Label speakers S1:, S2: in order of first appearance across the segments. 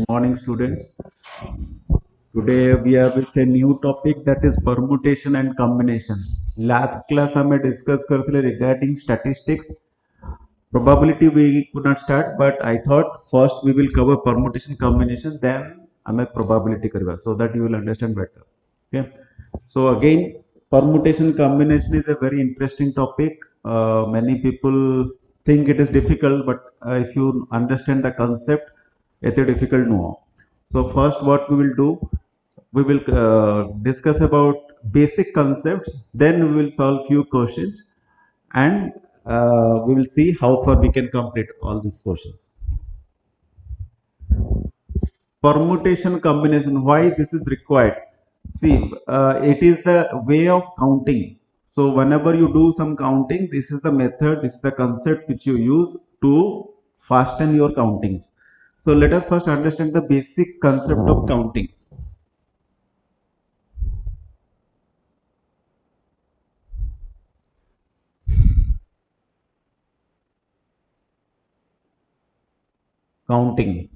S1: Morning, students. Today we are with a new topic, that is permutation and combination. Last class हमें discuss करते थे regarding statistics. Probability we could not start, but I thought first we will cover permutation combination, then हमें probability करेगा, so that you will understand better. Okay. So again, permutation combination is a very interesting topic. Many people think it is difficult, but if you understand the concept, it's difficult no. So first what we will do, we will discuss about basic concepts, then we will solve few questions, and we will see how far we can complete all these questions. Permutation combination, why this is required? See, it is the way of counting. So whenever you do some counting, this is the method, this is the concept which you use to fasten your countings. So let us first understand the basic concept of counting. Counting.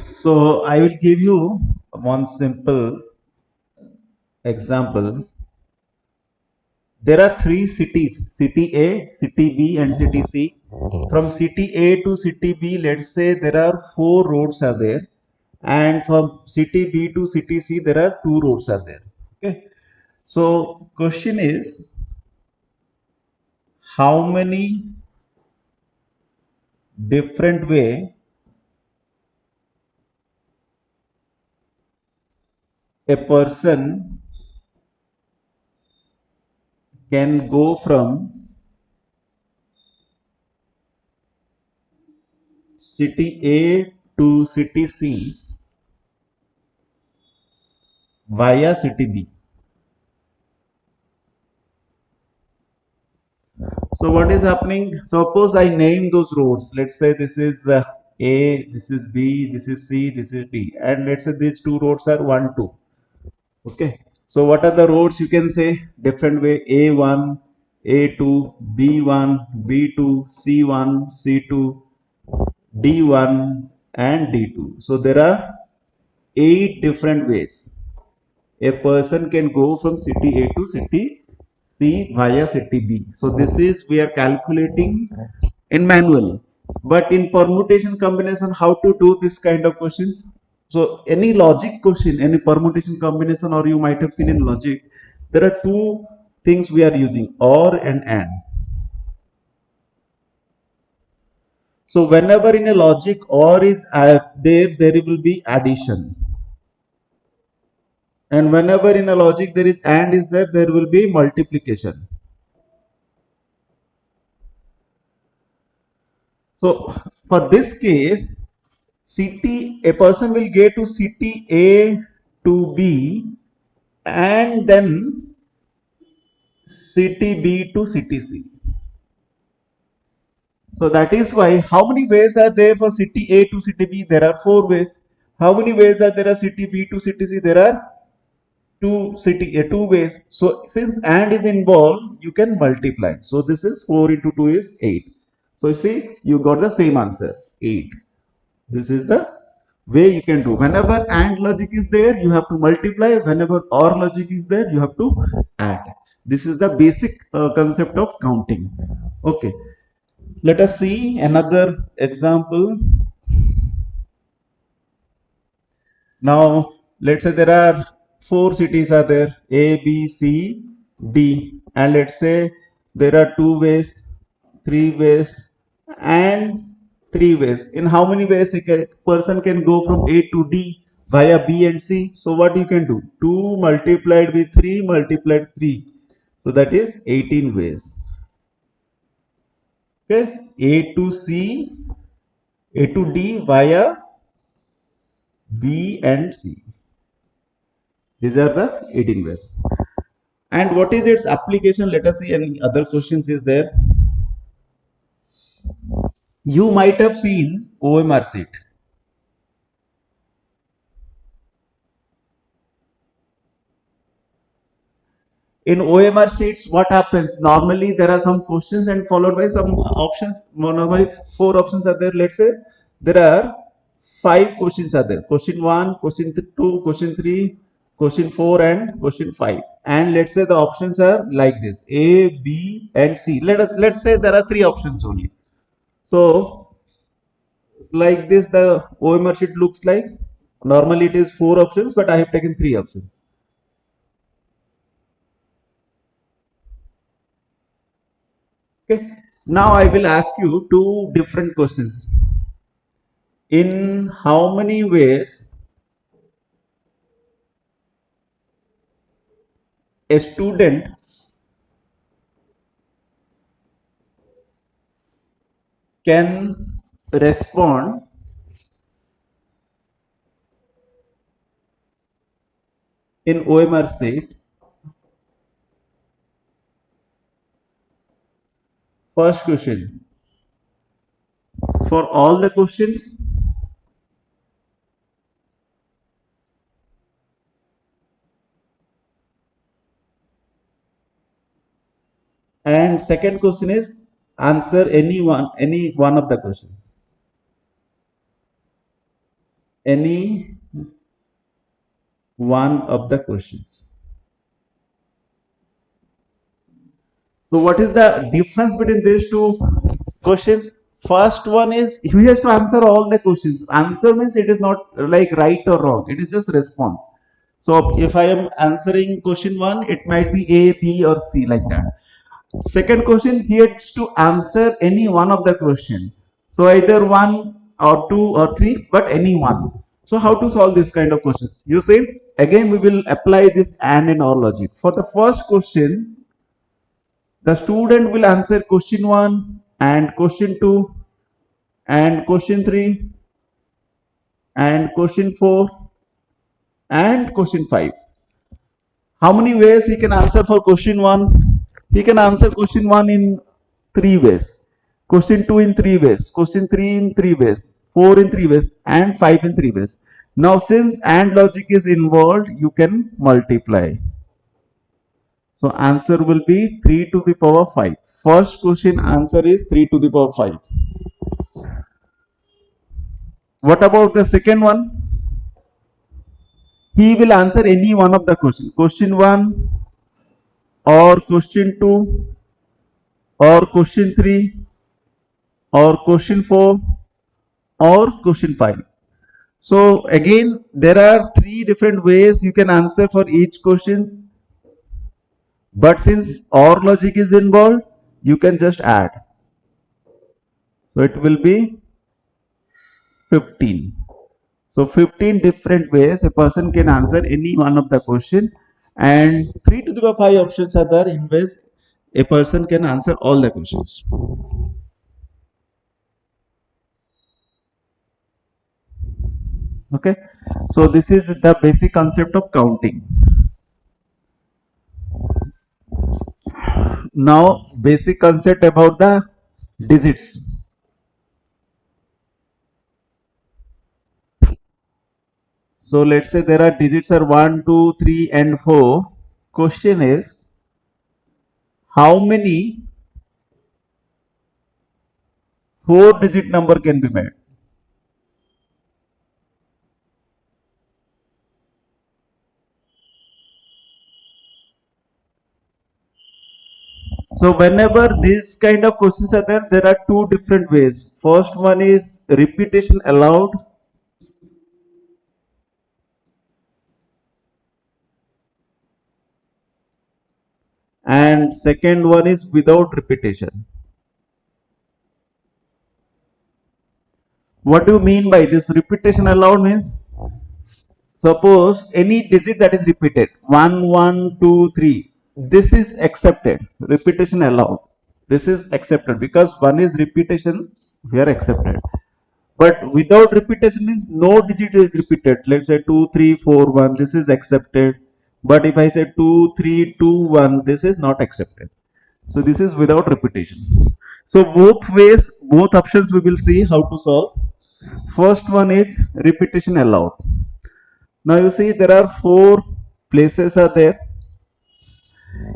S1: So I will give you one simple example. There are three cities, city A, city B and city C. From city A to city B, let's say there are 4 roads are there, and from city B to city C there are 2 roads are there. Okay. So question is, how many different way a person can go from city A to city C via city B. So what is happening? Suppose I name those roads. Let's say this is A, this is B, this is C, this is D, and let's say these 2 roads are 1, 2. Okay. So what are the roads you can say? Different way: A1, A2, B1, B2, C1, C2, D1, and D2. So there are 8 different ways a person can go from city A to city C via city B. So this is, we are calculating in manual. But in permutation combination, how to do this kind of questions? So any logic question, any permutation combination, or you might have seen in logic, there are 2 things we are using, OR and AND. So whenever in a logic OR is there will be addition. And whenever in a logic there is AND is there will be multiplication. So for this case, a person will get to city A to B and then city B to city C. So that is why, how many ways are there for city A to city B? There are 4 ways. How many ways are there city B to city C? There are 2 ways. So since AND is involved, you can multiply. So this is 4 into 2 is 8. So you see, you got the same answer, 8. This is the way you can do. Whenever AND logic is there, you have to multiply. Whenever OR logic is there, you have to add. This is the basic concept of counting. Okay. Let us see another example. Now, let's say there are 4 cities are there, A, B, C, D, and let's say there are 2 ways, 3 ways, and 3 ways. In how many ways a person can go from A to D via B and C? So what you can do? 2 multiplied with 3 multiplied 3. So that is 18 ways. Okay, A to C, A to D via B and C. These are the 18 ways. And what is its application? Let us see. Any other questions is there? You might have seen OMR sheet. In OMR sheets, what happens? Normally there are some questions and followed by some options. Normally 4 options are there. Let's say there are 5 questions are there. Question 1, question 2, question 3, question 4 and question 5. And let's say the options are like this: A, B and C. Let's say there are 3 options only. So it's like this the OMR sheet looks like. Normally it is 4 options, but I have taken 3 options. Okay. Now I will ask you 2 different questions. In how many ways a student can respond in OMR sheet? First question, for all the questions, and second question is answer any one of the questions. Any one of the questions. So what is the difference between these 2 questions? First one is he has to answer all the questions. Answer means it is not like right or wrong. It is just response. So if I am answering question 1, it might be A, B or C, like that. Second question, he has to answer any one of the question. So either 1 or 2 or 3, but any one. So how to solve this kind of questions? You see, again we will apply this and in our logic. For the first question, the student will answer question 1 and question 2 and question 3 and question 4 and question 5. How many ways he can answer for question 1? He can answer question 1 in 3 ways, question 2 in 3 ways, question 3 in 3 ways, 4 in 3 ways and 5 in 3 ways. Now since AND logic is involved, you can multiply. So answer will be 3 to the power 5. First question answer is 3 to the power 5. What about the second one? He will answer any one of the questions. Question 1 or question 2 or question 3 or question 4 or question 5. So again, there are 3 different ways you can answer for each questions. But since OR logic is involved, you can just add. So it will be 15. So 15 different ways a person can answer any one of the question, and 3 to the power 5 options are there in which a person can answer all the questions. Okay, so this is the basic concept of counting. Now basic concept about the digits. So let's say there are digits are 1, 2, 3 and 4. Question is, how many 4-digit number can be made? So whenever these kind of questions are there, there are 2 different ways. First one is repetition allowed, and second one is without repetition. What do you mean by this? Repetition allowed means, suppose any digit that is repeated, 1, 1, 2, 3, this is accepted. Repetition allowed. This is accepted because 1 is repetition, we are accepted. But without repetition means no digit is repeated. Let's say 2, 3, 4, 1, this is accepted. But if I say 2, 3, 2, 1, this is not accepted. So this is without repetition. So both ways, both options we will see how to solve. First one is repetition allowed. Now you see there are 4 places are there.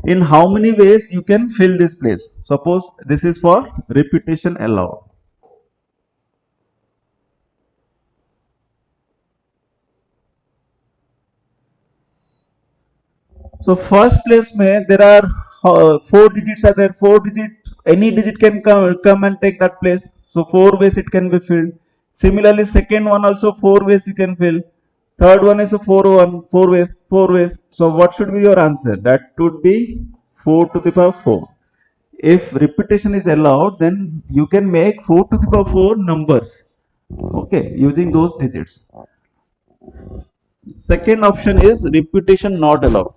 S1: In how many ways you can fill this place? Suppose this is for repetition allowed. So first place में there are 4 digits are there. 4 digit, any digit can come and take that place. So 4 ways it can be filled. Similarly, second one also 4 ways you can fill. Third one is a 4 ways, 4 ways. So what should be your answer? That would be 4 to the power 4. If repetition is allowed, then you can make 4 to the power 4 numbers. Okay, using those digits. Second option is repetition not allowed.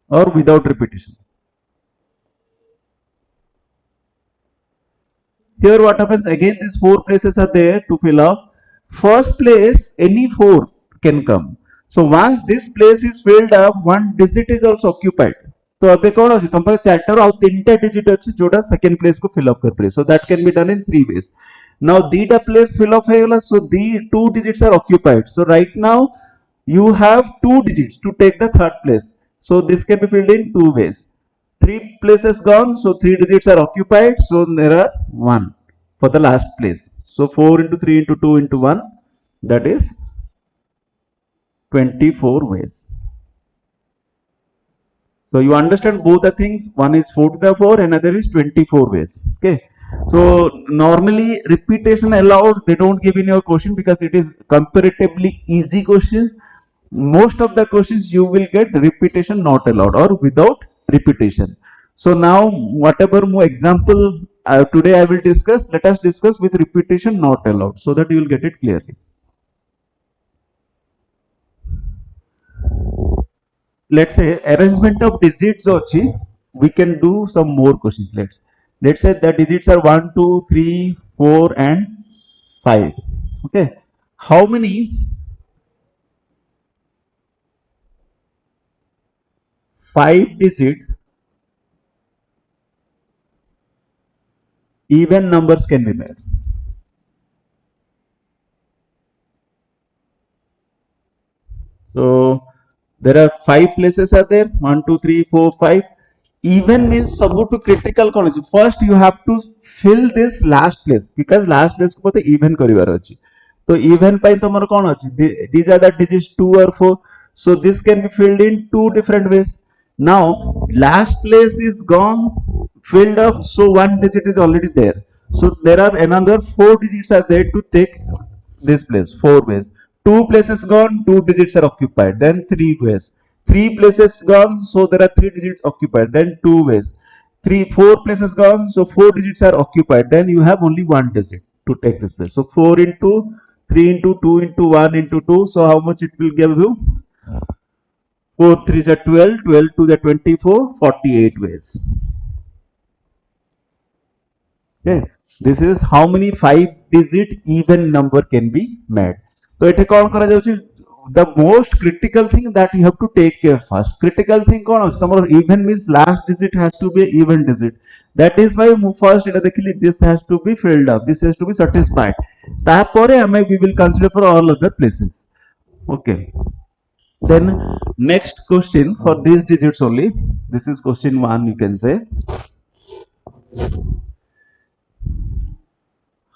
S1: Or without repetition. Here what happens again, these 4 places are there to fill up. First place, any 4 can come. So once this place is filled up, one digit is also occupied. तो अबे कौन अछि तुम पर 4 टा और 3 टा digit अछि जोटा सेकंड प्लेस को फिल अप कर पड़े. So that can be done in 3 ways. Now दीटा प्लेस फिल अप हेगला, so the 2 digits are occupied. So right now you have 2 digits to take the third place. So this can be filled in 2 ways. 3 places gone, so 3 digits are occupied, so there are 1 for the last place. So 4 into 3 into 2 into 1, that is 24 ways. So you understand both the things. One is 4 to the 4, another is 24 ways. Okay. So normally repetition allowed, they don't give in your question because it is comparatively easy question. Most of the questions you will get repetition not allowed or without repetition. So now whatever more example today I will discuss, let us discuss with repetition not allowed so that you will get it clearly. Let's say arrangement of digits achi, we can do some more questions. Let's say the digits are 1 2 3 4 and 5. Okay, how many 5-digit even numbers can be made? So there are 5 places are there, 1 2 3 4 5. Even means सबुठु critical कौन अछि? First you have to fill this last place because last place को पता even करिवार अछि. तो even पाई तमर कौन अछि? These are the digits 2 or 4. So this can be filled in 2 different ways. Now last place is gone, filled up, so 1 digit is already there. So there are another 4 digits are there to take this place. 4 ways. 2 places gone, 2 digits are occupied. Then 3 ways. 3 places gone, so there are 3 digits occupied. Then 2 ways. 4 places gone, so 4 digits are occupied. Then you have only 1 digit to take this place. So 4 into 3 into 2 into 1 into 2. So how much it will give you? 4 3 is 12, 12 2 is 24, 48 ways. Okay, this is how many 5-digit even number can be made. So it कौन करा जाउची? The most critical thing that you have to take care first. Critical thing कौन अछि? तमरो even means last digit has to be an even digit. That is why first এটা देखिली this has to be filled up. This has to be satisfied. तापरे हमें we will consider for all other places. Okay. Then next question for these digits only. This is question 1, you can say.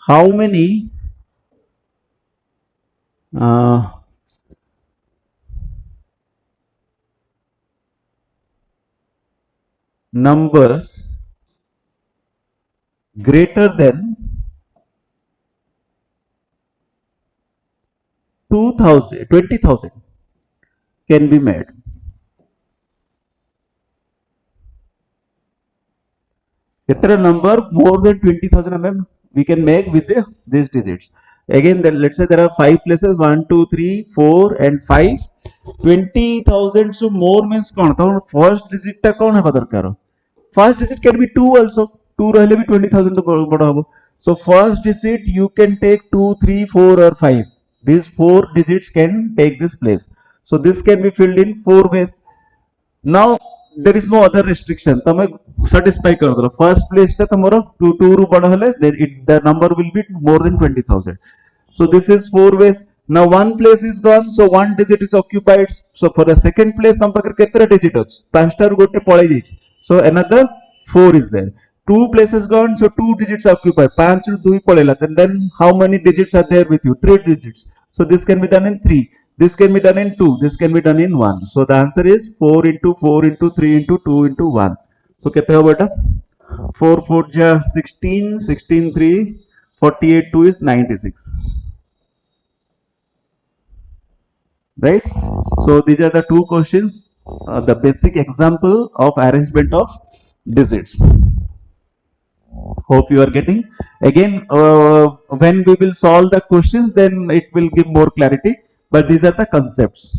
S1: How many numbers greater than 20,000 can be made? Ketra number more than 20,000 mm we can make with these digits. Again, then let's say there are 5 places, 1 2 3 4 and 5. 20,000 so more means कौन? तो first digit टा कौन है बदरकार? First digit can be 2 also. 2 रहले भी 20,000 तो बड़ा होगा. So first digit you can take 2 3 4 or 5. These 4 digits can take this place. So this can be filled in 4 ways. Now there is no other restriction. तमे satisfy कर दो. First place टा तमरो 2 रू बड़ा हले, then the number will be more than 20,000. So this is 4 ways. Now 1 place is gone, so 1 digit is occupied. So for the second place तम पाकर केतरा digit अछि? 5 टा रू गोटे पळै जाइछि. So another 4 is there. two places gone, so two digits occupied. 5 to 2 palela. Then how many digits are there with you? 3 digits. So this can be done in 3. This can be done in 2. This can be done in 1. So the answer is 4 into 4 into 3 into 2 into 1. So kete hoba eta? 4 4 ja 16, 16 3, 48 2 is 96. Right? So these are the two questions, the basic example of arrangement of digits. Hope you are getting. Again, when we will solve the questions, then it will give more clarity. But these are the concepts.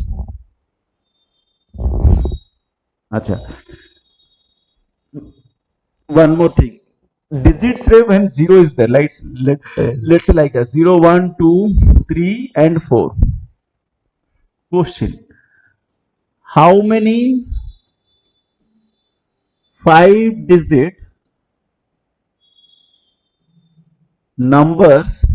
S1: Acha. One more thing. Digits when 0 is there, let's say like a 0, 1, 2, 3 and 4. Question. How many 5-digit numbers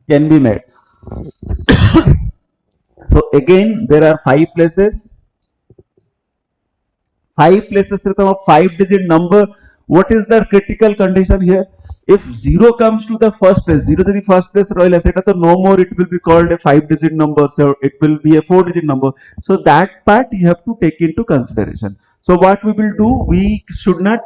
S1: can be made? So again, there are 5 places. 5 places with a 5-digit number. What is the critical condition here? If 0 comes to the first place, 0 to the first place, Royal Asset, no more it will be called a 5-digit number, so it will be a 4-digit number. So that part you have to take into consideration. So what we will do, we should not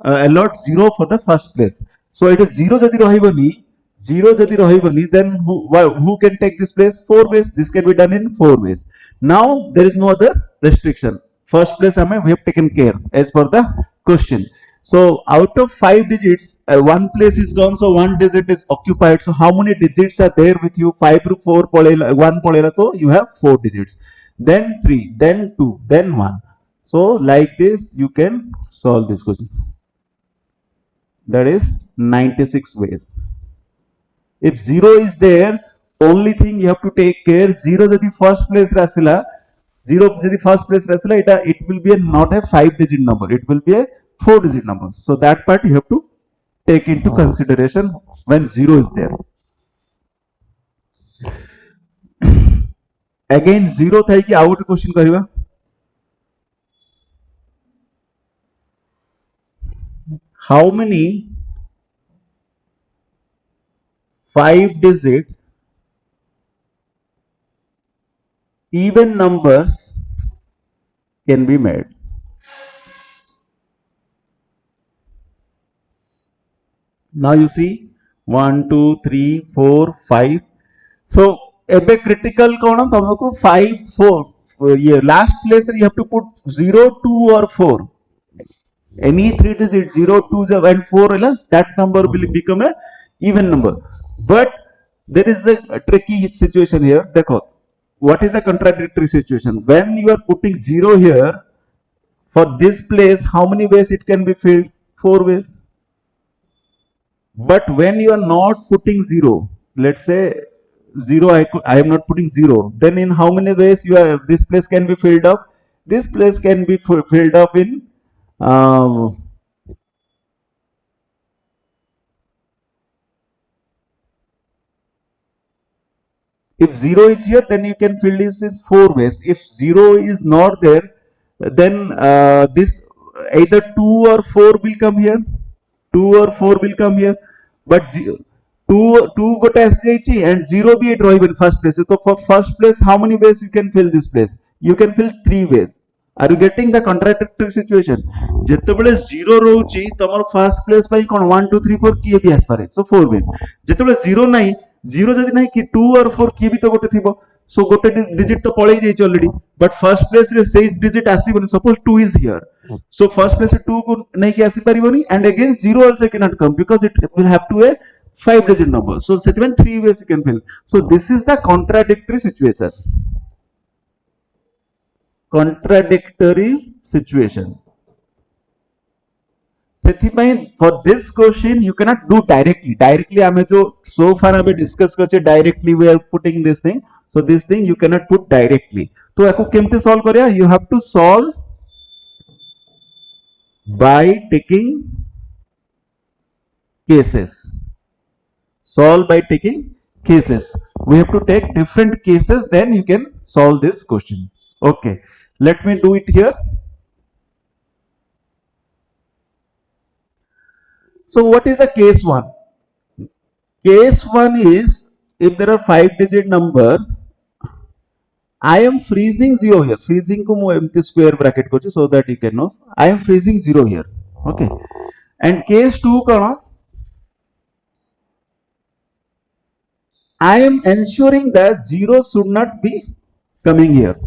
S1: allot 0 for the first place. So it is 0 jadi rahibani, 0 jadi rahibani, then who can take this place? 4 ways. This can be done in 4 ways. Now there is no other restriction. First place we have taken care as per the question. So out of 5 digits, 1 place is gone, so 1 digit is occupied. So how many digits are there with you? 5 to 4 polela, 1 polela, so you have 4 digits. Then 3, then 2, then 1. So like this you can solve this question. That is 96 ways. If 0 is there, only thing you have to take care, 0 is the first place rasila, 0 is the first place rasila, it will be not a 5-digit number, it will be a 4-digit number. So that part you have to take into consideration when 0 is there. Again 0 thai ki out question kariba. How many 5-digit even numbers can be made? Now you see 1, 2, 3, 4, 5. So a critical column 5, 4. Last place you have to put 0, 2 or 4. Any 3 digits 0, 2 and 4, that number will become a even number. But there is a tricky situation here. What is a contradictory situation? When you are putting 0 here, for this place, how many ways it can be filled? 4 ways. But when you are not putting 0, let's say 0, I am not putting 0, then in how many ways this place can be filled up? This place can be filled up in if 0 is here, then you can fill this is 4 ways. If 0 is not there, then this either 2 or 4 will come here. 2 or 4 will come here. But 2 got SH and 0 be it in first place. So for first place, how many ways you can fill this place? You can fill 3 ways. Are you getting the contradictory situation? Jettabale 0 rochi, tomar first place by 1, 2, 3, 4 kiye bhi aspare. So 4 ways. Jettabale 0 nahi, 0 jadi nahi ki 2 or 4 kiye bhi to gote thibo. So gote digit to palei jaichi already. But first place re say digit asibani. Suppose 2 is here. So first place 2 ko nahi ki asiparibani, and again 0 also cannot come because it will have to a 5-digit number. So 3 ways you can fill. So this is the contradictory situation. Contradictory situation. For this question you cannot do directly. So far I discuss directly we are putting this thing. So this thing you cannot put directly. So I can solve kariya. You have to solve by taking cases. Solve by taking cases. We have to take different cases, then you can solve this question. Okay, let me do it here. So what is the case 1? Case 1 is if there are 5-digit number, I am freezing 0 here. Freezing ko mu empty square bracket kochi so that you can know. I am freezing 0 here. Okay. And case 2 kana, I am ensuring that 0 should not be coming here.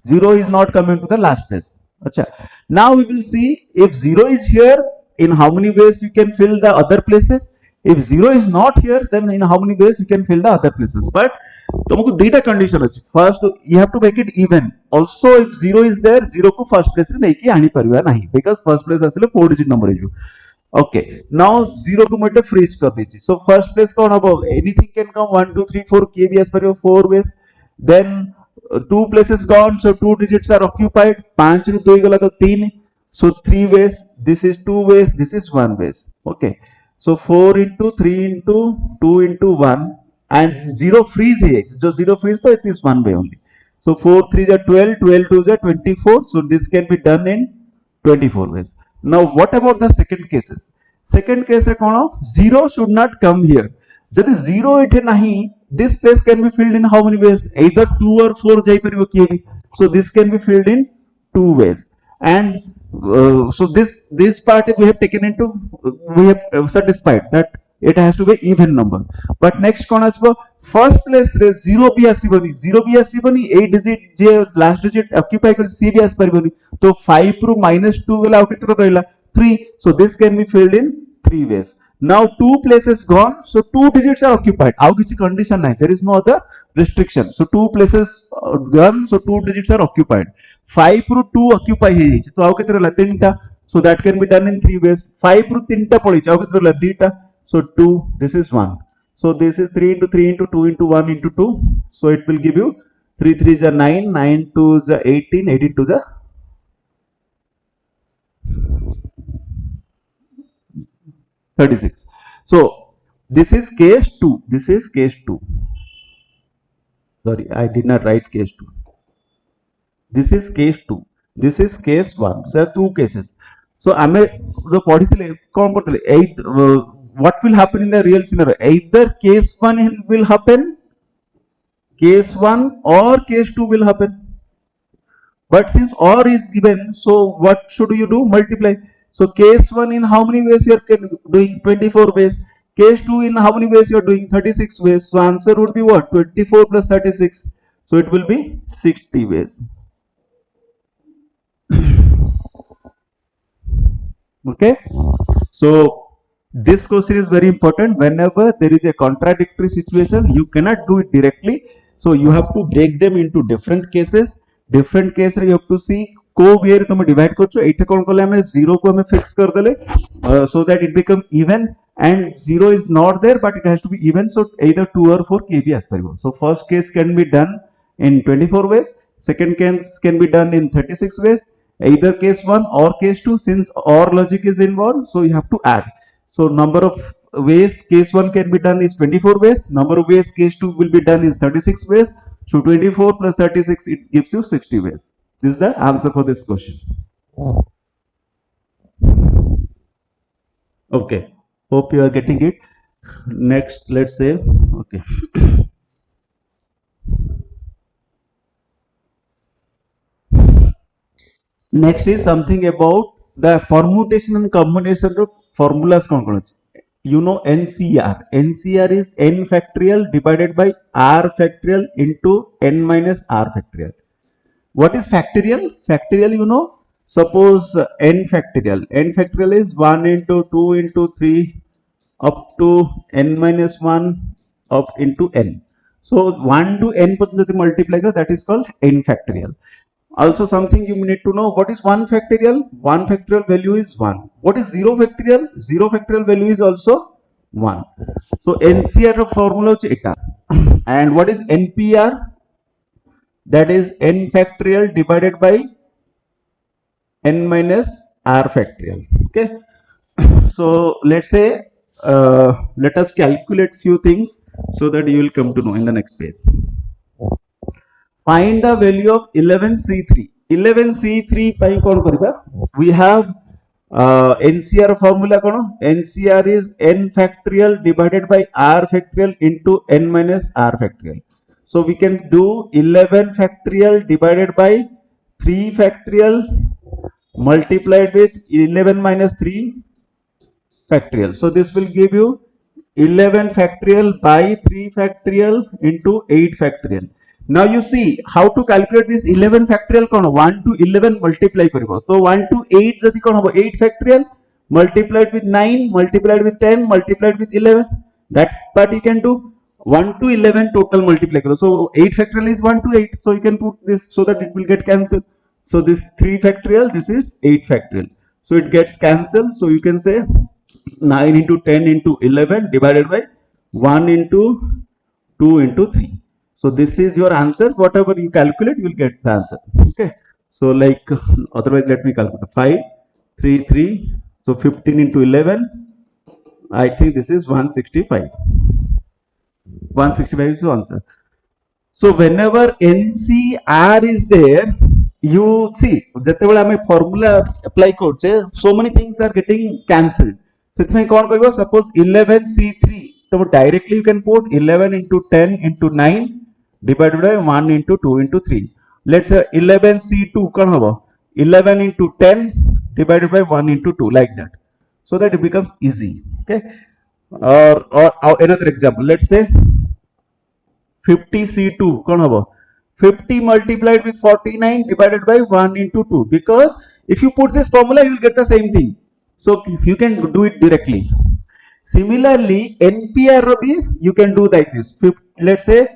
S1: 0 is not coming to the last place. Achha. Now we will see if 0 is here, in how many ways you can fill the other places. If 0 is not here, then in how many ways you can fill the other places. But तुमको दीटा condition अछि. First, you have to make it even. Also, if 0 is there, 0 को first place रे नहीं कि आनी परिवा नहीं, because first place असले 4-digit number है जो. Okay, now 0 को मटे freeze कर दीजिए. So first place कौन होगा? Anything can come 1, 2, 3, 4 के भी as per 4 ways. Then 2 places gone, so 2 digits are occupied. 5 रू 2 गला तो 3. So 3 ways. This is 2 ways. This is 1 ways. Okay. So 4 into 3 into 2 into 1 and 0 freeze है. जो 0 freeze तो it is 1 way only. So 4 3 is 12, 12 2 is 24. So this can be done in 24 ways. Now what about the second cases? Second case है कौन? 0 should not come here. यदि 0 इठे नहीं, this place can be filled in how many ways? Either 2 or 4 जाई परिवो किए भी. So this can be filled in 2 ways. And so this part we have taken into, we have satisfied that it has to be even number. But next कौन आसबो? First place रे 0 भी आसीबनी. 0 भी आसीबनी. 8 digit जे last digit occupy कर सी भी आस परिबनी. तो 5 रू -2 वाला कितना रहला? 3. So this can be filled in 3 ways. Now 2 places gone, so 2 digits are occupied. How किसी condition नहीं. There is no other restriction. So 2 places gone, so 2 digits are occupied. 5 रू 2 occupy है. तो how कितना रहला? 3टा. So that can be done in 3 ways. 5 रू 3टा पड़ी. how कितना रहला? 2टा. So 2. This is 1. So this is 3 into 3 into 2 into 1 into 2. So it will give you 3 3 is 9, 9 2 is 18, 18 2 is 36. So this is case 2. This is case 2. Sorry, I did not write case 2. This is case 2. This is case 1. So there are 2 cases. So आमे जो पढ़ी थिले कौन करथिले? What will happen in the real scenario? Either case 1 will happen, case 1 or case 2 will happen. But since or is given, so what should you do? Multiply. So case 1 in how many ways you are doing? 24 ways. Case 2 in how many ways you are doing? 36 ways. So answer would be what? 24 plus 36. So it will be 60 ways. Okay. So this question is very important. Whenever there is a contradictory situation, you cannot do it directly. So you have to break them into different cases. Different case you have to see को way रे तुम divide करछो. एठे कोन कोले हमें 0 को हमें fix कर देले so that it become even, and 0 is not there but it has to be even. So either 2 or 4 के भी as परिबो. So first case can be done in 24 ways. Second case can be done in 36 ways. Either case 1 or case 2. Since or logic is involved, so you have to add. So number of ways case 1 can be done is 24 ways. Number of ways case 2 will be done is 36 ways. So 24 plus 36, it gives you 60 ways. This is the answer for this question. Okay. Hope you are getting it. Next, let's say, okay. Next is something about the permutation and combination of formulas. You know NCR. NCR is n factorial divided by r factorial into n minus r factorial. What is factorial? Factorial, you know, suppose n factorial. N factorial is 1 into 2 into 3 up to n minus 1 up into n. So 1 to n multiply that is called n factorial. Also something you need to know, what is 1 factorial? 1 factorial value is 1. What is 0 factorial? 0 factorial value is also 1. So NCR formula is eta. And what is NPR? That is n factorial divided by n minus r factorial. Okay. So let's say let us calculate few things so that you will come to know in the next page. Find the value of 11C3. 11C3 ପାଇଁ କ'ଣ କରିବା? We have NCR formula କ'ଣ? NCR is n factorial divided by r factorial into n minus r factorial. So we can do 11 factorial divided by 3 factorial multiplied with 11 minus 3 factorial. So this will give you 11 factorial by 3 factorial into 8 factorial. Now you see how to calculate this 11 factorial kon 1 to 11 multiply karibo. So 1 to 8 jati kon hobo 8 factorial multiplied with 9 multiplied with 10 multiplied with 11. That part you can do 1 to 11 total multiply karo. So 8 factorial is 1 to 8. So you can put this so that it will get cancelled. So this 3 factorial, this is 8 factorial. So it gets cancelled. So you can say 9 into 10 into 11 divided by 1 into 2 into 3. So this is your answer. Whatever you calculate, you will get the answer. Okay. So like otherwise, let me calculate 5, 3, 3. So 15 into 11. I think this is 165. 165 is the answer. So whenever NCR is there, you see, formula apply code, so many things are getting cancelled. So suppose 11C3, so directly you can put 11 into 10 into 9 divided by 1 into 2 into 3. Let's say 11C2, 11 into 10 divided by 1 into 2, like that. So that it becomes easy. Okay. Or another example, let's say 50C2, 50 multiplied with 49 divided by 1 into 2. Because if you put this formula, you will get the same thing. So you can do it directly. Similarly, NPR you can do like this. Let's say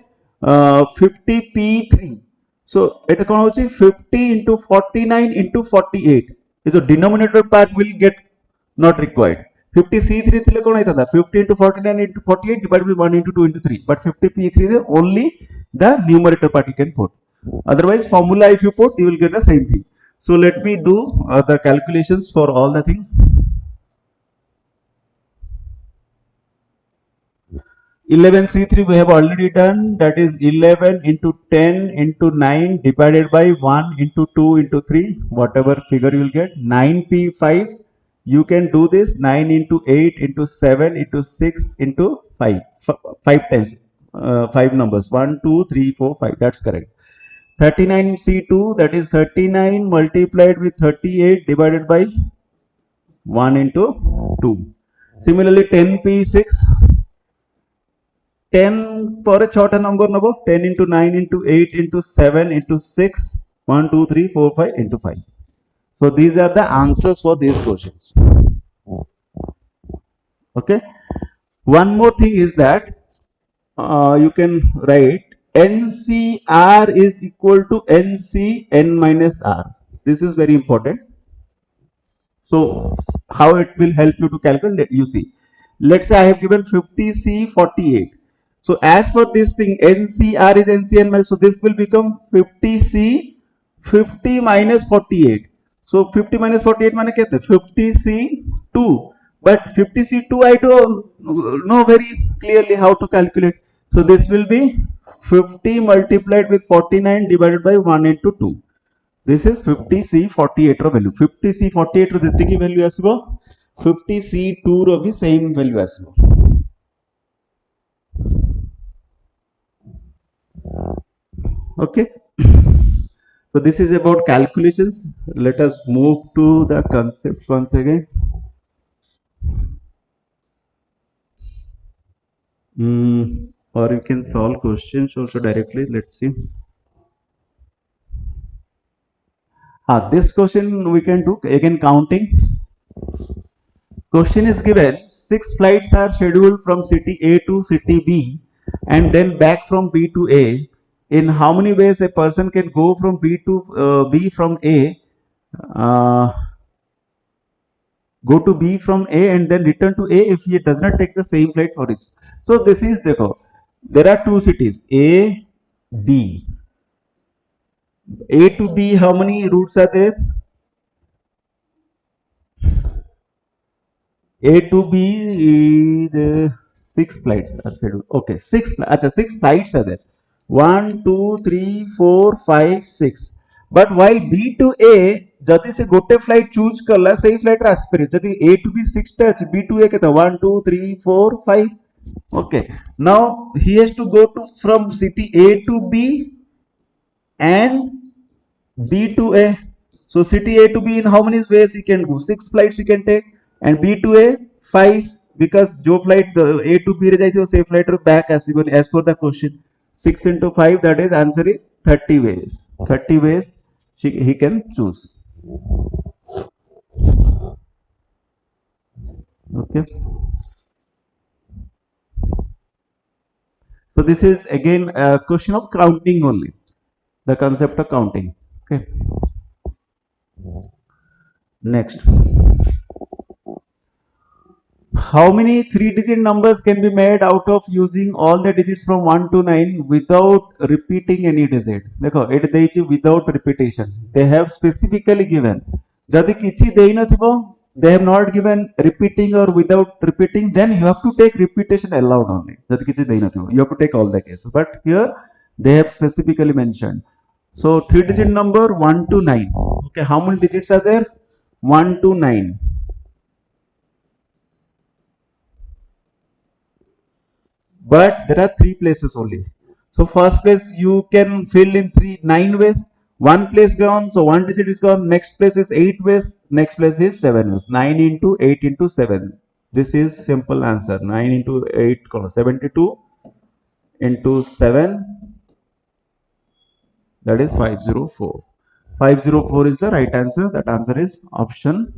S1: 50P3. So it is 50 into 49 into 48. So denominator part will get not required. 50C3 thile kon aitata 50 into 49 into 48 divided by 1 into 2 into 3. But 50P3 only the numerator part you can put. Otherwise, formula if you put, you will get the same thing. So let me do the calculations for all the things. 11C3 we have already done. That is 11 into 10 into 9 divided by 1 into 2 into 3. Whatever figure you will get. 9P5. You can do this 9 into 8 into 7 into 6 into 5. 5 times. 5 numbers. 1, 2, 3, 4, 5. That's correct. 39C2, that is 39 multiplied with 38 divided by 1 into 2. Similarly, 10P6, 10 for a shorter number, 10 into 9 into 8 into 7 into 6, 1, 2, 3, 4, 5 into 5. So these are the answers for these questions. Okay. One more thing is that you can write NCR is equal to NC n minus R. This is very important. So how it will help you to calculate? You see, let's say I have given 50C48. So as for this thing, NCR is NCN minus. So this will become 50C 50 minus 48. So 50 minus 48 means 50C2. But 50C2 I don't know very clearly how to calculate. So this will be 50 multiplied with 49 divided by 1 into 2. This is 50C48 ର value. 50C48 ର ଯେତିକି value ଆସିବ 50C2 ର ବି same value ଆସିବ. Okay. So this is about calculations. Let us move to the concept once again. Or you can solve questions also directly. Let's see. This question we can do again counting. Question is given 6 flights are scheduled from city A to city B and then back from B to A. In how many ways a person can go from B to B from A, go to B from A and then return to A if he does not take the same flight for it. So this is there are two cities A, B. A to B, how many routes are there? A to B, the 6 flights are scheduled. Okay, 6 flights are there. 1 2 3 4 5 6 but while B to A जदि से गोटे flight choose कला सही flight रे आसि परिबे जदि A to B 6 टा अछि B to A केते 1 2 3 4 5 okay now he has to go to from city A to B and B to A. So city A to B in how many ways he can go? Six flights he can take, and B to A five because जो flight the A to B रे जाइथिबो से flight रे back आसीबो as per the question. 6 into 5 that is answer is 30 ways. 30 ways he can choose. Okay. So this is again a question of counting only. The concept of counting. Okay. Next. How many three-digit numbers can be made out of using all the digits from 1 to 9 without repeating any digit? देखो it ଦେଇଛି without repetition. They have specifically given. ଯଦି କିଛି ଦେଇନଥିବ they have not given repeating or without repeating then you have to take repetition allowed only. ଯଦି କିଛି ଦେଇନଥିବ you have to take all the cases. But here they have specifically mentioned. So three-digit number 1 to 9. Okay, how many digits are there? 1 to 9. But there are three places only. So first place you can fill in three 9 ways. One place gone, so one digit is gone. Next place is 8 ways. Next place is 7 ways. 9 into 8 into 7. This is simple answer. 9 into 8, 72 into 7. That is 504. 504 is the right answer. That answer is option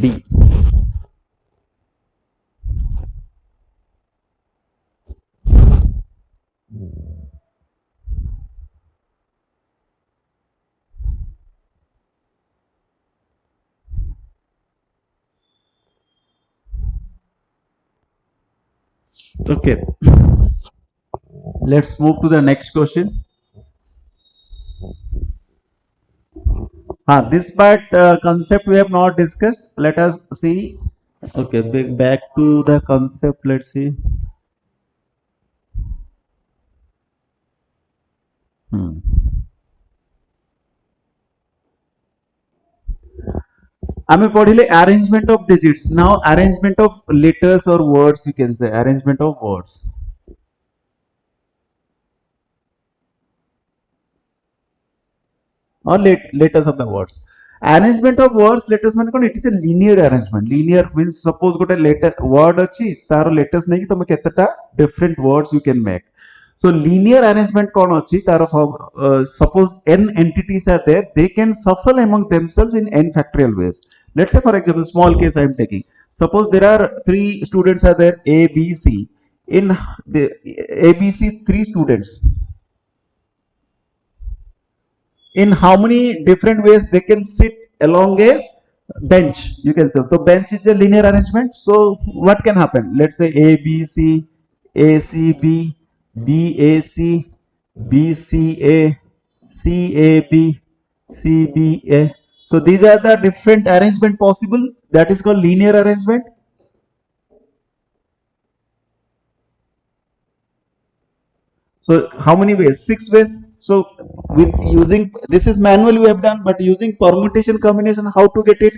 S1: D. Okay. Let's move to the next question. This part concept we have not discussed. Let us see. Okay, back to the concept. Let's see. Hmm. आमे पढ़िले arrangement of digits. Now arrangement of letters or words you can say. Arrangement of words. Or letters of the words. Arrangement of words letters माने कोन it is a linear arrangement. Linear means suppose गोटे letter word अछि तार letters नहीं कि तमे केतेटा different words you can make. So linear arrangement कौन अछि तार suppose n entities are there they can shuffle among themselves in n factorial ways. Let's say for example small case I am taking. Suppose there are three students are there A B C. In the A B C three students in how many different ways they can sit along a bench you can say so bench is a linear arrangement so what can happen let's say a b c a c b b a c b c a c a b c b a so these are the different arrangement possible that is called linear arrangement. So how many ways? 6 ways. So with using this is manual we have done, but using permutation combination, how to get it?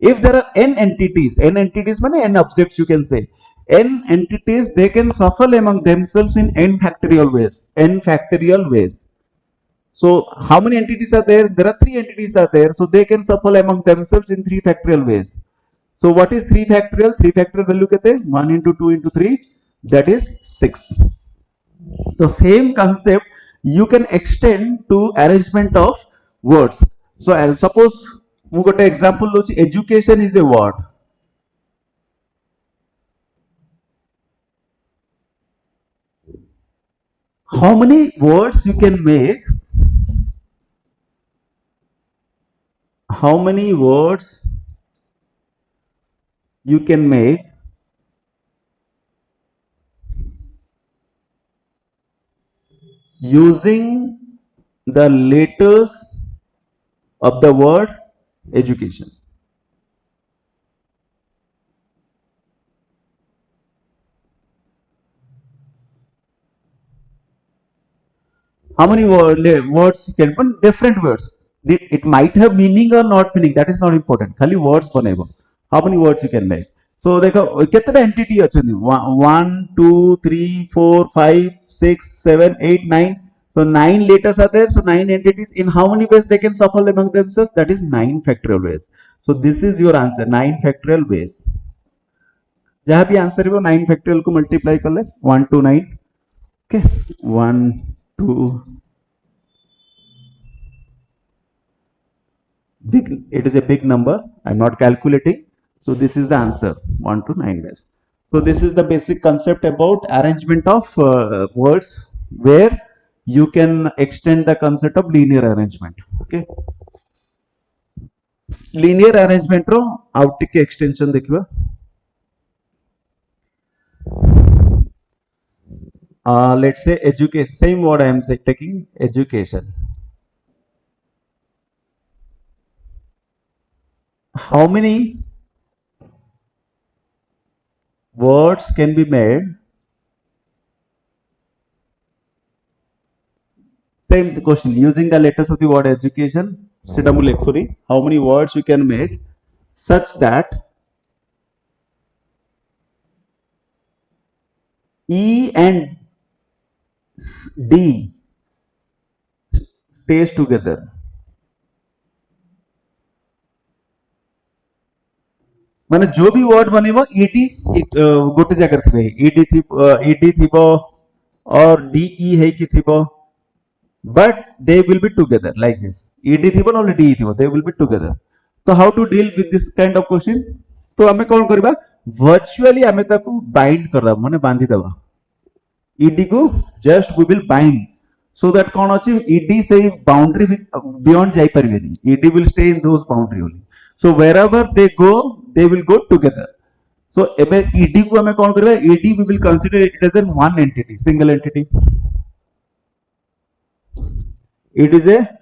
S1: If there are n entities mean n objects you can say. N entities they can shuffle among themselves in n factorial ways. N factorial ways. So how many entities are there? There are three entities are there. So they can shuffle among themselves in three factorial ways. So what is 3 factorial? 3 factorial value kete? 1 into 2 into 3 that is 6. The same concept you can extend to arrangement of words. So I'll suppose ମୁଁ ଗୋଟେ example ଦଉଛି education is a word. How many words you can make? How many words you can make using the letters of the word education? how many words you can put? Different words. It might have meaning or not meaning, that is not important. Khali words banaibo. How many words you can make? So देखो कितने entity अछंती? 1 2 3 4 5 6 7 8 9. So 9 letters are there. So 9 entities. In how many ways they can shuffle among themselves? That is 9 factorial ways. So this is your answer, 9 factorial ways. जहाँ भी answer हो 9 factorial को multiply कर ले 1 to 9. Okay, 1 2. Big, it is a big number. I'm not calculating. So this is the answer, 1 to 9 ways. So this is the basic concept about arrangement of words, where you can extend the concept of linear arrangement. Okay. Linear arrangement ro out के extension देखिबा. Let's say education. Same word I am taking, education. How many words can be made? Same question, using the letters of the word education. How many words you can make such that E and D stays together? माने जो भी word बनेबो ED गोटे जगह थे ED थिबो और DE है कि थिबो, but they will be together like this. ed थिबो न de थिबो, they will be together. So how to deal with this kind of question? तो हमें कौन करबा, virtually हमें ताको bind करदा माने बांधी दबा. ed को just we will bind so that कौन अछि ed से boundary beyond जाई परबेनी. ed will stay in those boundary only. So wherever they go, they will go together. So एबे ed को हमें कौन करबा, ed we will consider it as an one entity, single entity. It is a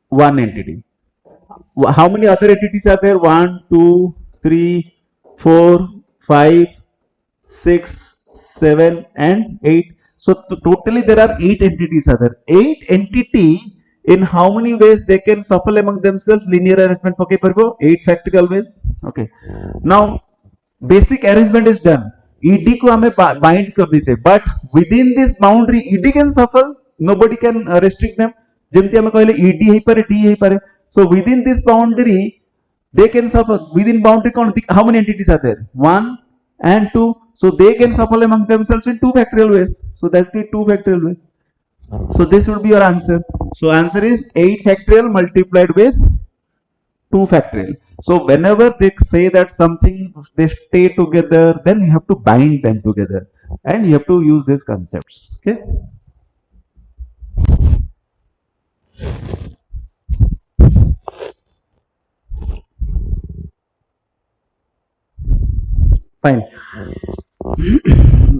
S1: one entity. How many other entities are there? 1 2 3 4 5 6 7 and 8. So totally there are 8 entities are there. 8 entity, in how many ways they can shuffle among themselves? Linear arrangement पके परबो 8 factorial ways. Okay. Now basic arrangement is done. ed को हमें bind कर दीजिए, but within this boundary ed can shuffle. Nobody can restrict them. जेमती हमें कहले ed हे पारे d हे पारे. So within this boundary they can shuffle. Within boundary कौन, how many entities are there? 1 and 2. So they can shuffle among themselves in 2 factorial ways. So that's the 2 factorial ways. So this would be your answer. So answer is 8 factorial multiplied with 2 factorial. So whenever they say that something they stay together, then you have to bind them together and you have to use these concepts. Okay. Fine.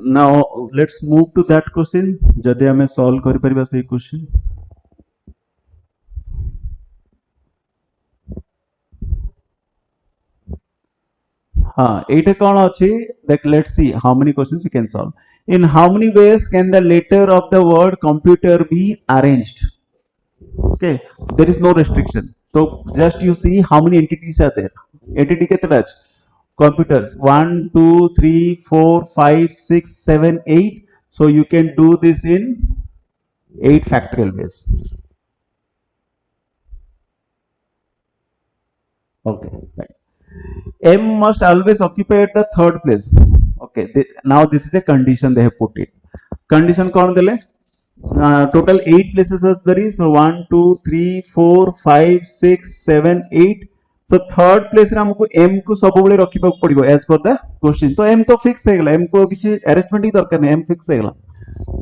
S1: Now let's move to that question. जदि हमें solve करि परिबा सही question. हाँ, एटा कौन अछि? Let's see how many questions we can solve. In how many ways can the letter of the word computer be arranged? Okay, there is no restriction. So just you see how many entities are there. Entity कितना अछि? Computers 1 2 3 4 5 6 7 8. So you can do this in 8 factorial ways. Okay, right. M must always occupy at the third place. Okay, now this is a condition they have put it. Condition कौन देले? Total 8 places are there. So 1 2 3 4 5 6 7 8. So third place रे हमको M को सब बड़े रखी पड़िबो as per the question. तो M तो fix है गला, M को किसी arrangement ही दरकार नहीं, M fix है गला.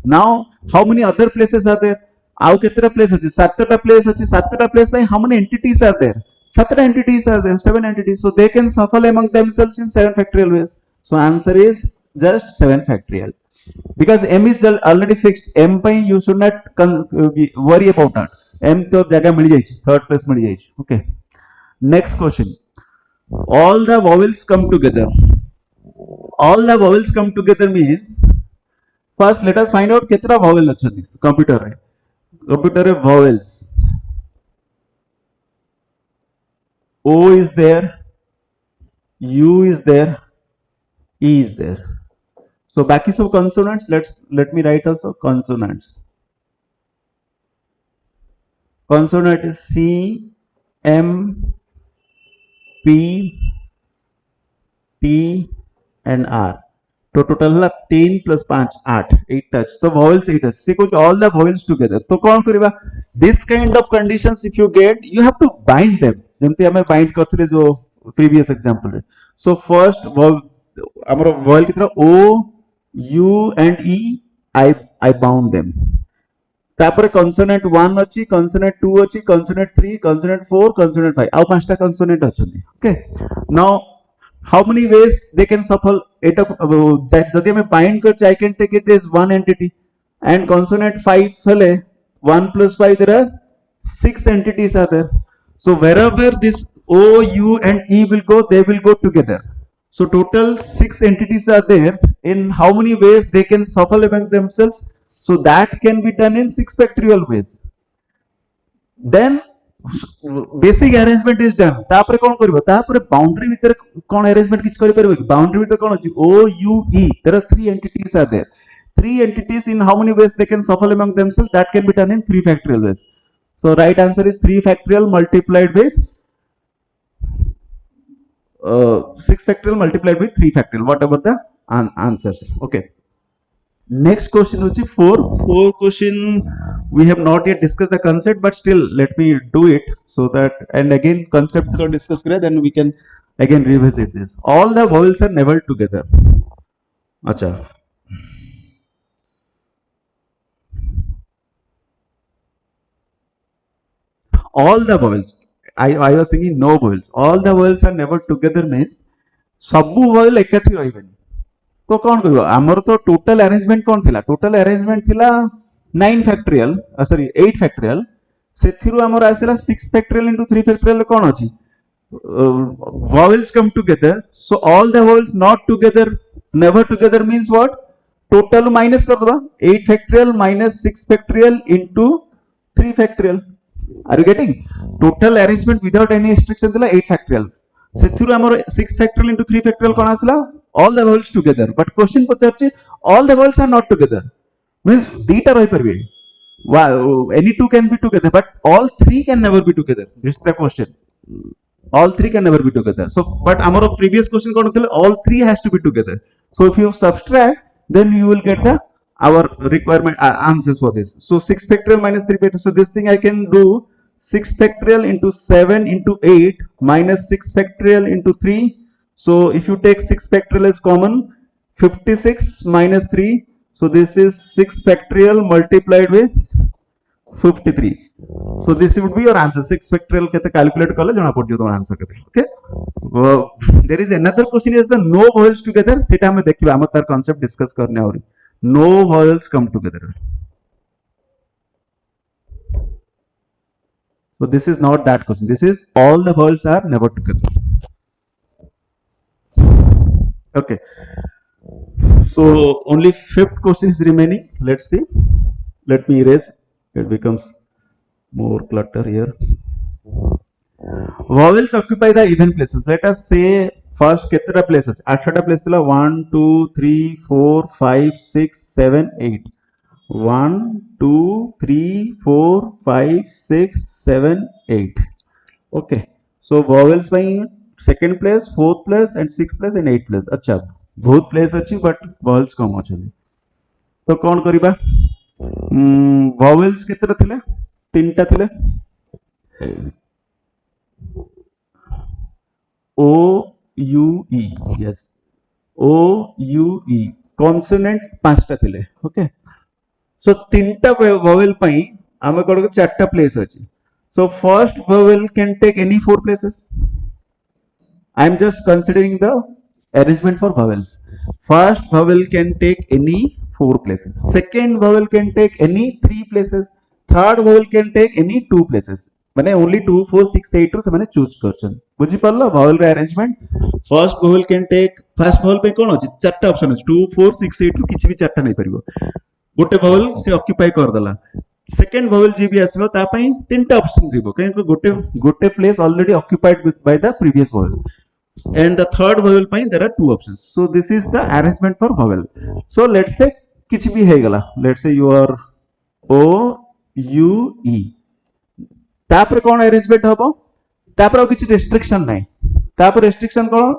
S1: Now how many other places are there? आउ कितने place अछि? 7टा place अछि. 7टा place में how many entities are there? 7 entities are there, 7 entities. So they can shuffle among themselves in 7 factorial ways. So answer is just 7 factorial. Because M is already fixed. M by you should not worry about that. M तो जगह मिल जाएगी, third place मिल जाएगी. Okay. Next question. All the vowels come together. All the vowels come together means, first let us find out कितना vowel अच्छा this computer है. computer vowels. O is there, U is there, E is there. So baki सब consonants. Let me write also consonants. Consonant is C, M, P, T and R. तो total है 3 plus 5 8 8 touch. So vowels 8 touch. See all the vowels together. तो कौन करिबा? This kind of conditions if you get, you have to bind them. जेमती हमें bind करथिले जो previous example रे. So first vowel हमरो vowel कितना O, U and E. I bound them. तापर consonant 1 अछि, consonant 2 अछि, consonant 3, consonant 4, consonant 5. आउ पांचटा consonant अछनी. Okay. Now how many ways they can shuffle? It जदि हमें bind कर, I can take it as one entity. And consonant 5 फले 1 plus 5, there are 6 entities are there. So wherever this O, U and E will go, they will go together. So total 6 entities are there. In how many ways they can shuffle among themselves? So that can be done in 6 factorial ways. Then basic arrangement is done. तापरे कौन करिवो? तापरे boundary भीतर कौन arrangement किछ करि परबो? Boundary भीतर कौन अछि? O, U, E. There are 3 entities are there. 3 entities, in how many ways they can shuffle among themselves? That can be done in 3 factorial ways. So right answer is 3 factorial multiplied with 6 factorial multiplied with 3 factorial. Whatever the answers. Okay. Next question is 4 question. We have not yet discussed the concept, but still let me do it so that, and again concepts are discussed, then we can again revisit this. All the vowels are never together. Acha. All the vowels. I was thinking no vowels. All the vowels are never together means सबु vowel एकाठी रहिबेनी. तो कौन करियो? हमर तो total arrangement कौन थिला? Total arrangement थिला 9 factorial, sorry 8 factorial. सेथिरु हमर आसेला 6 फैक्टोरियल into 3 फैक्टोरियल कौन अछि? Vowels come together. So all the vowels not together, never together means what? Total minus कर दबा. 8 factorial minus 6 factorial into 3 factorial. Are you getting? Total arrangement without any restriction थिला 8 factorial. सेथिरु हमर 6 factorial into 3 factorial कौन आसला? All the vowels together. But question पचारछि all the vowels are not together. Means dita रहि परबे. Wow, any two can be together, but all three can never be together. This is the question. All three can never be together. So, but our previous question कौन थले? All three has to be together. So if you subtract, then you will get the our requirement answers for this. So 6 factorial minus 3 factorial. So this thing I can do 6 factorial into 7 into 8 minus 6 factorial into 3. So if you take 6 factorial as common, 56 minus 3. So this is 6 factorial multiplied with 53. So this would be your answer. 6 factorial kete calculate kale jana padjo to answer kete. Okay. There is another question is the no vowels together. Seta hame dekhiba amar tar concept discuss karne auri. No vowels come together. So this is not that question. This is all the vowels are never together. Okay. So only 5th question is remaining. Let's see. Let me erase. It becomes more clutter here. Vowels occupy the even places. Let us say first ketara places. 8 places la 1 2 3 4 5 6 7 8. 1 2 3 4 5 6 7 8. Okay. So vowels by second place, 4th place and 6th place and 8th place. अच्छा बहुत place अच्छी but vowels कम अच्छे. तो कौन करिबा? vowels केतरा थिले? 3टा थिले. O U E. Yes. O U E. Consonant 5टा थिले. Okay. So 3टा vowel पई आमे कोड 4टा प्लेस अछि. So first vowel can take any 4 places. I am just considering the arrangement for vowels. First vowel can take any 4 places. Second vowel can take any 3 places. Third vowel can take any 2 places. माने only 2 4 6 8 रो से माने choose करछन. बुझी परला vowel रे arrangement. First vowel can take, first vowel पे कोन अछि? 4टा option अछि. 2 4 6 8 रो किछि भी 4टा नै परिबो. गोटे vowel से ऑक्युपाई कर दला. सेकेंड vowel जी भी आसबो ता पई तीनटा ऑप्शन जीवो कहीं गोटे गोटे place already occupied with by the previous vowel and the third vowel पई there are two options, so this is the arrangement for vowel. So let's say किछ भी हे गला, let's say your o u e तापर कोन arrangement हबो, तापर किछ restriction नै, तापर restriction cone,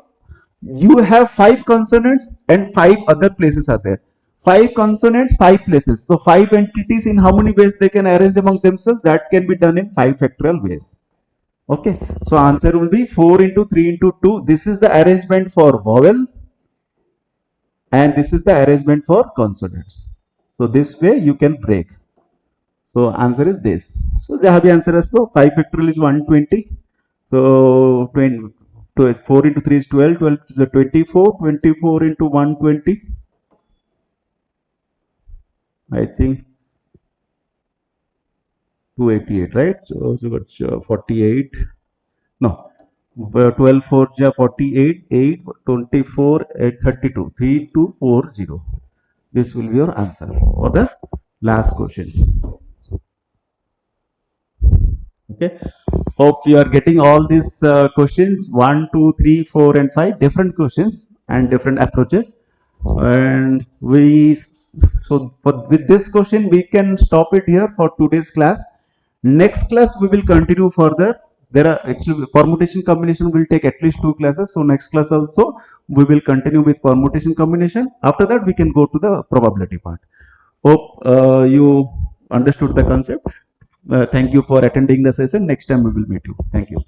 S1: you have five consonants and five other places are there, five consonants five places, so five entities, in how many ways they can arrange among themselves, that can be done in 5 factorial ways. Okay, so answer will be 4 into 3 into 2. This is the arrangement for vowel and this is the arrangement for consonants, so this way you can break. So answer is this. So jaha bhi answer asbo, 5 factorial is 120, so 20, 4 into 3 is 12, 12 is 24, 24 into 120, I think 288, right? So you got 48, no, 12 4 ja 48, 8 24, 8 32, 3240. This will be your answer for the last question. Okay, hope you are getting all these questions, 1 2 3 4 and 5 different questions and different approaches. And we, so for with this question we can stop it here for today's class. Next class we will continue further. There are actually permutation combination will take at least 2 classes, so next class also we will continue with permutation combination. After that we can go to the probability part. Hope you understood the concept. Thank you for attending the session. Next time we will meet you. Thank you.